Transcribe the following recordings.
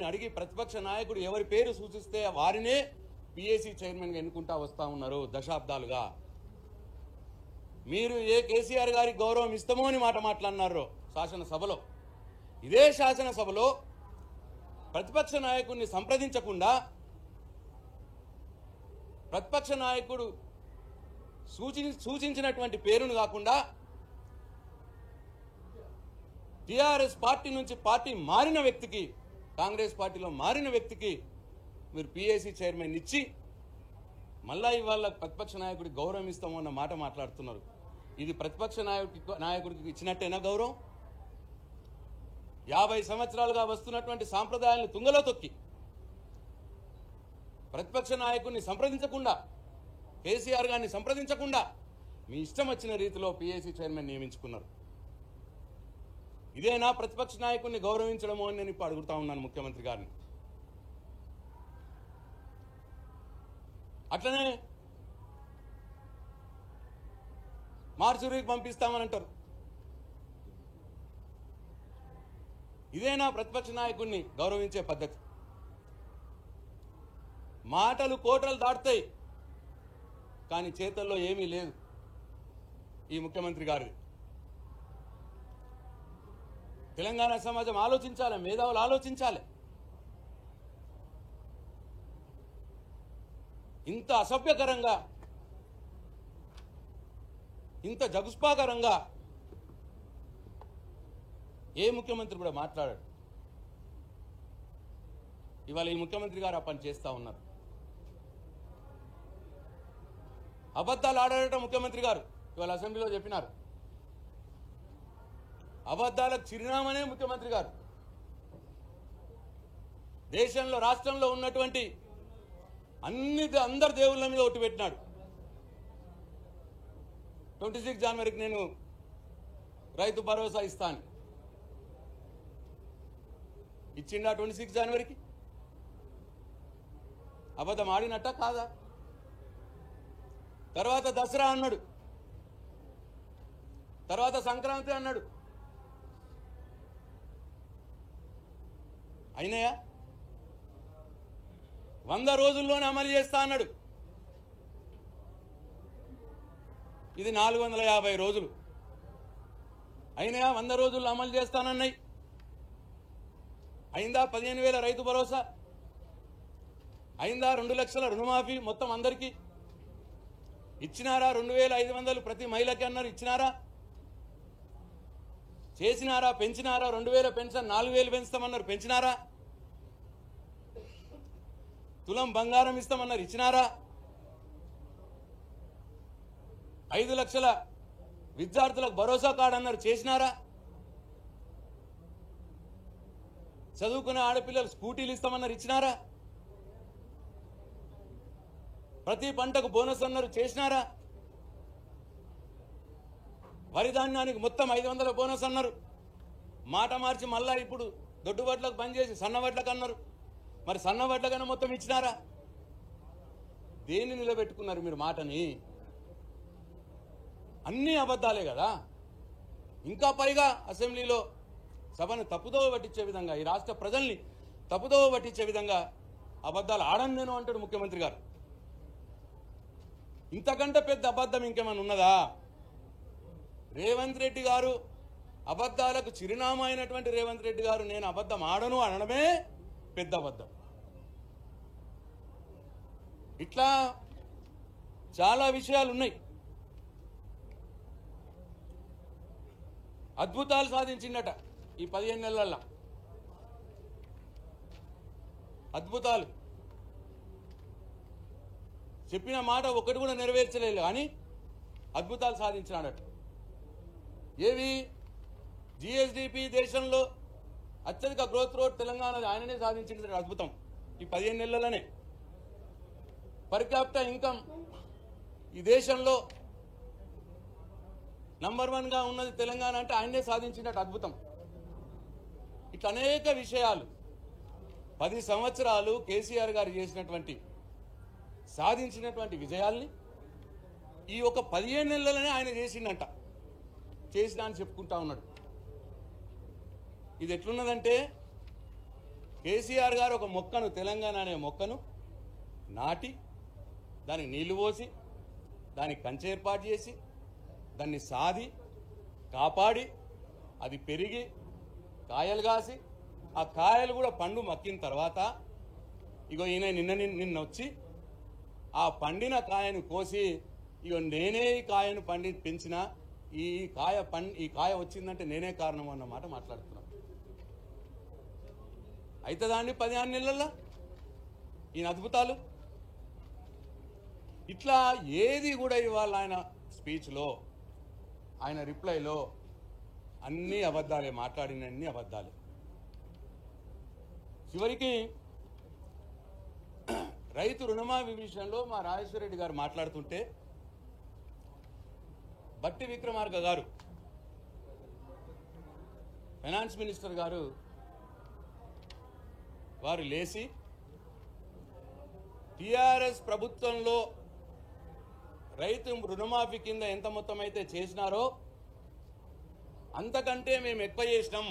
అడిగి ప్రతిపక్ష నాయకుడు ఎవరి పేరు సూచిస్తే వారినే పిఏసీ చైర్మన్గా ఎన్నుకుంటా వస్తా ఉన్నారు దశాబ్దాలుగా. మీరు ఏ కేసీఆర్ గారికి గౌరవం ఇస్తామో అని మాట మాట్లాడినారో శాసనసభలో, ఇదే శాసనసభలో ప్రతిపక్ష నాయకుడిని సంప్రదించకుండా, ప్రతిపక్ష నాయకుడు సూచించినటువంటి పేరును కాకుండా టీఆర్ఎస్ పార్టీ నుంచి పార్టీ మారిన వ్యక్తికి, కాంగ్రెస్ పార్టీలో మారిన వ్యక్తికి మీరు పిఏసీ చైర్మన్ ఇచ్చి మళ్ళా ఇవాళ ప్రతిపక్ష నాయకుడికి గౌరవం ఇస్తాము అన్న మాట మాట్లాడుతున్నారు. ఇది ప్రతిపక్ష నాయకుడికి ఇచ్చినట్టేనా గౌరవం? 50 సంవత్సరాలుగా వస్తున్నటువంటి సాంప్రదాయాలను తుంగలో తొక్కి ప్రతిపక్ష నాయకుడిని సంప్రదించకుండా, కేసీఆర్ గారిని సంప్రదించకుండా మీ ఇష్టం వచ్చిన రీతిలో పిఏసీ చైర్మన్ నియమించుకున్నారు. ఇదేనా ప్రతిపక్ష నాయకుడిని గౌరవించడమో అని నేను ఇప్పుడు అడుగుతా ఉన్నాను ముఖ్యమంత్రి గారిని. అట్లనే మార్చురీకి పంపిస్తామని అంటారు. ఇదేనా ప్రతిపక్ష నాయకుడిని గౌరవించే పద్ధతి? మాటలు కోటలు దాటుతాయి, కానీ చేతల్లో ఏమీ లేదు ఈ ముఖ్యమంత్రి గారిది. తెలంగాణ సమాజం ఆలోచించాలి, మేధావులు ఆలోచించాలి. ఇంత అసభ్యకరంగా, ఇంత జగుస్పాకరంగా ఏ ముఖ్యమంత్రి కూడా మాట్లాడాడు. ఇవాళ ఈ ముఖ్యమంత్రి గారు ఆ పని చేస్తా ఉన్నారు. అబద్ధాలు ఆడాడట ముఖ్యమంత్రి గారు ఇవాళ అసెంబ్లీలో చెప్పినారు. అబద్ధాలకు చిరునామనే ముఖ్యమంత్రి గారు. దేశంలో, రాష్ట్రంలో ఉన్నటువంటి అందరి దేవుళ్ళ మీద ఒట్టు పెట్టినాడు. 26 జనవరికి నేను రైతు భరోసా ఇస్తాను. ఇచ్చిండా 26 జనవరికి? అబద్ధం ఆడినట్ట కాదా? తర్వాత దసరా అన్నాడు, తర్వాత సంక్రాంతి అన్నాడు. అయినాయా? 100 రోజుల్లోనే అమలు చేస్తా అన్నాడు. ఇది 450 రోజులు అయినాయా? 100 రోజుల్లో అమలు చేస్తానన్నాయి. అయిందా 15,000 రైతు భరోసా? అయిందా 2 లక్షల రుణమాఫీ మొత్తం అందరికీ ఇచ్చినారా? 2,500 ప్రతి మహిళకి అన్నారు, ఇచ్చినారా? చేసినారా? పెంచినారా? 2,000 పెన్షన్ 4,000 పెంచుతామన్నారు, పెంచినారా? తులం బంగారం ఇస్తామన్నారు, ఇచ్చినారా? 5 లక్షల విద్యార్థులకు భరోసా కార్డు అన్నారు, చేసినారా? చదువుకునే ఆడపిల్లలు స్కూటీలు ఇస్తామన్నారు, ఇచ్చినారా? ప్రతి పంటకు బోనస్ అన్నారు, చేసినారా? వరి ధాన్యానికి మొత్తం 500 బోనస్ అన్నారు, మాట మార్చి మళ్ళా ఇప్పుడు దొడ్డు వడ్లకు బంద్ చేసి సన్న వడ్లకు అన్నారు. మరి సన్న వడ్లకన్నా మొత్తం ఇచ్చినారా? దేన్ని నిలబెట్టుకున్నారు మీరు మాటని? అన్నీ అబద్ధాలే కదా. ఇంకా పైగా అసెంబ్లీలో సభను తప్పుదోవ పట్టించే విధంగా, ఈ రాష్ట్ర ప్రజల్ని తప్పుదోవ పట్టించే విధంగా అబద్ధాలు ఆడను నేను అంటాడు ముఖ్యమంత్రి గారు. ఇంతకంటే పెద్ద అబద్ధం ఇంకేమైనా ఉన్నదా? రేవంత్ రెడ్డి గారు, అబద్ధాలకు చిరునామా అయినటువంటి రేవంత్ రెడ్డి గారు నేను అబద్ధం ఆడను అనడమే పెద్ద అబద్ధం. ఇట్లా చాలా విషయాలు ఉన్నాయి. అద్భుతాలు సాధించిందట ఈ 15 నెలల్లో. అద్భుతాలు చెప్పిన మాట ఒక్కటి కూడా నెరవేర్చలేదు, కానీ అద్భుతాలు సాధించినాడట. ఏవి? జిఎస్డిపి దేశంలో అత్యధిక గ్రోత్ రోడ్ తెలంగాణ ఆయననే సాధించిన అద్భుతం ఈ 15 నెలలనే. పర్ క్యాపిటల్ ఇన్కమ్ ఈ దేశంలో నంబర్ 1గా ఉన్నది తెలంగాణ అంటే ఆయనే సాధించినట్టు అద్భుతం. ఇట్లా అనేక విషయాలు 10 సంవత్సరాలు కేసీఆర్ గారు చేసినటువంటి, సాధించినటువంటి విజయాల్ని ఈ ఒక 15 నెలలనే ఆయన చేసిందంట. చేసినా అని చెప్పుకుంటా ఉన్నాడు. ఇది ఎట్లున్నదంటే కేసీఆర్ గారు ఒక మొక్కను, తెలంగాణ అనే మొక్కను నాటి దానికి నీళ్లు పోసి దానికి కంచె ఏర్పాటు చేసి దాన్ని సాది కాపాడి అది పెరిగి కాయలు కాసి ఆ కాయలు కూడా పండు మక్కిన తర్వాత ఇగో ఈయన నిన్న వచ్చి ఆ పండిన కాయను కోసి ఇగో నేనే ఈ కాయను పెంచిన ఈ కాయ వచ్చిందంటే నేనే కారణం అన్నమాట మాట్లాడుతున్నాను. అయితే దాన్ని 16 నెలల్లో ఈయన అద్భుతాలు ఇట్లా ఏది కూడా ఇవాళ ఆయన స్పీచ్లో ఆయన రిప్లైలో అన్ని అబద్ధాలే, మాట్లాడిన అన్ని అబద్ధాలే. చివరికి రైతు రుణమాఫీ విషయంలో మా రాజేశ్వర రెడ్డి గారు మాట్లాడుతుంటే బట్టి విక్రమార్క గారు ఫైనాన్స్ మినిస్టర్ గారు వారు లేచి టిఆర్ఎస్ ప్రభుత్వంలో రైతు రుణమాఫీ కింద ఎంత మొత్తం అయితే చేసినారో అంతకంటే మేము ఎక్కువ చేసినాం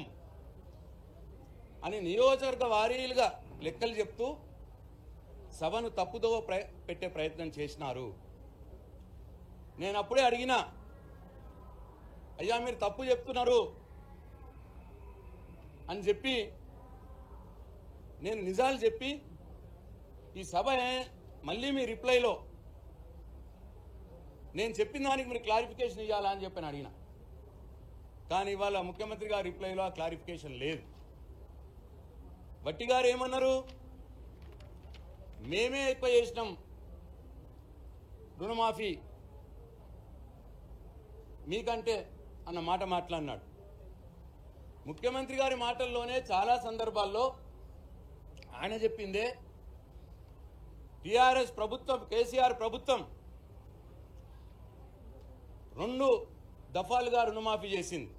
అని నియోజకవర్గ వారీలుగా లెక్కలు చెప్తూ సభను తప్పుదోవ పెట్టే ప్రయత్నం చేసినారు. నేను అప్పుడే అడిగినా, అయ్యా మీరు తప్పు చెప్తున్నారు అని చెప్పి నేను నిజాలు చెప్పి ఈ సభ మళ్ళీ మీ రిప్లైలో నేను చెప్పిన దానికి మీరు క్లారిఫికేషన్ ఇవ్వాలా అని చెప్పి అడిగిన. కానీ ఇవాళ ముఖ్యమంత్రి గారి రిప్లైలో ఆ క్లారిఫికేషన్ లేదు. బట్టి గారు ఏమన్నారు, మేమే ఎక్కువ చేసినాం రుణమాఫీ మీకంటే అన్న మాట మాట్లాడినాడు. ముఖ్యమంత్రి గారి మాటల్లోనే చాలా సందర్భాల్లో ఆయన చెప్పిందే టిఆర్ఎస్ ప్రభుత్వం, కేసీఆర్ ప్రభుత్వం 2 దఫాలుగా రుణమాఫీ చేసింది.